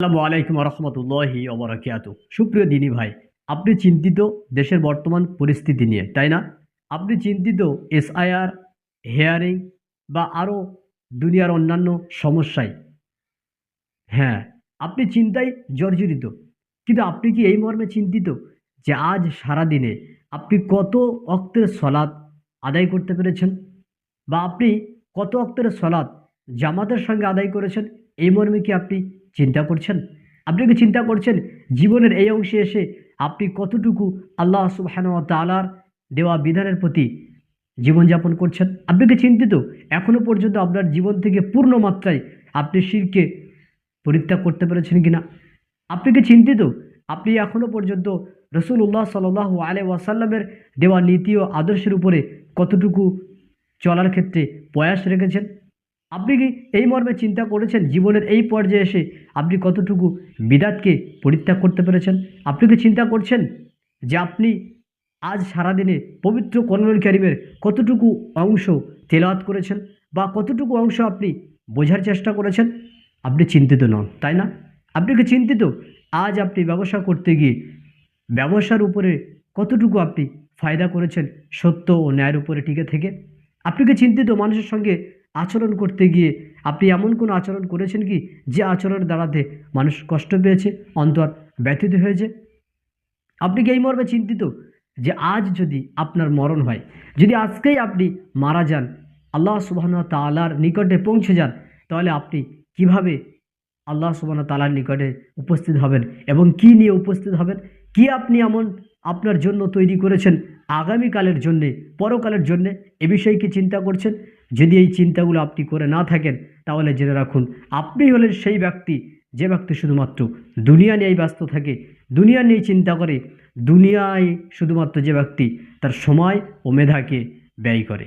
আসসালামু আলাইকুম রহমতুল্লাহি ওবরাকাতু। সুপ্রিয় দিনী ভাই, আপনি চিন্তিত দেশের বর্তমান পরিস্থিতি নিয়ে, তাই না? আপনি চিন্তিত এসআইআর, হেয়ারিং বা আরও দুনিয়ার অন্যান্য সমস্যায়। হ্যাঁ, আপনি চিন্তায় জর্জরিত। কিন্তু আপনি কি এই মর্মে চিন্তিত যে আজ সারাদিনে আপনি কত ওয়াক্তের সলাৎ আদায় করতে পেরেছেন? বা আপনি কত ওয়াক্তের সলাৎ জামাতের সঙ্গে আদায় করেছেন? এই মর্মে কি আপনি চিন্তা করছেন? আপনি কি চিন্তা করছেন জীবনের এই অংশে এসে আপনি কতটুকু আল্লাহ সুবহানাহু ওয়া তাআলার দেওয়া বিধানের প্রতি জীবনযাপন করছেন? আপনি কি চিন্তিত এখনো পর্যন্ত আপনার জীবন থেকে পূর্ণ মাত্রায় আপনি শিরকে পরিত্যাগ করতে পেরেছেন কিনা? আপনি কি চিন্তিত আপনি এখনো পর্যন্ত রসুল্লাহ সাল্লাহ আলাইহি ওয়াসাল্লামের দেওয়া নীতি ও আদর্শের উপরে কতটুকু চলার ক্ষেত্রে প্রয়াস রেখেছেন? আপনি কি এই মর্মে চিন্তা করেছেন জীবনের এই পর্যায়ে এসে আপনি কতটুকু বিদাতকে পরিত্যাগ করতে পেরেছেন? আপনি কি চিন্তা করছেন যে আপনি আজ সারাদিনে পবিত্র কোরআনুল কারীমের কতটুকু অংশ তেলাওয়াত করেছেন বা কতটুকু অংশ আপনি বোঝার চেষ্টা করেছেন? আপনি চিন্তিত নন, তাই না? আপনি কি চিন্তিত আজ আপনি ব্যবসা করতে গিয়ে ব্যবসার উপরে কতটুকু আপনি ফায়দা করেছেন সত্য ও ন্যায়ের উপরে টিকে থেকে? আপনি কি চিন্তিত মানুষের সঙ্গে আচরণ করতে গিয়ে আপনি এমন কোনো আচরণ করেছেন কি যে আচরণের দ্বারাতে মানুষ কষ্ট পেয়েছে, অন্তর ব্যথিত হয়েছে? আপনি কি এই মর্মে চিন্তিত যে আজ যদি আপনার মরণ হয়, যদি আজকেই আপনি মারা যান, আল্লাহ সুবহানাহু ওয়া তাআলার নিকটে পৌঁছে যান, তাহলে আপনি কিভাবে আল্লাহ সুবহানাহু ওয়া তাআলার নিকটে উপস্থিত হবেন এবং কি নিয়ে উপস্থিত হবেন? কি আপনি এমন আপনার জন্য তৈরি করেছেন আগামীকালের জন্যে, পরকালের জন্যে? এ বিষয়ে কি চিন্তা করছেন? যদি এই চিন্তাগুলো আপনি করে না থাকেন, তাহলে জেনে রাখুন আপনি হলেন সেই ব্যক্তি যে ব্যক্তি শুধুমাত্র দুনিয়া নিয়েই ব্যস্ত থাকে, দুনিয়া নিয়েই চিন্তা করে, দুনিয়ায় শুধুমাত্র যে ব্যক্তি তার সময় ও মেধাকে ব্যয় করে।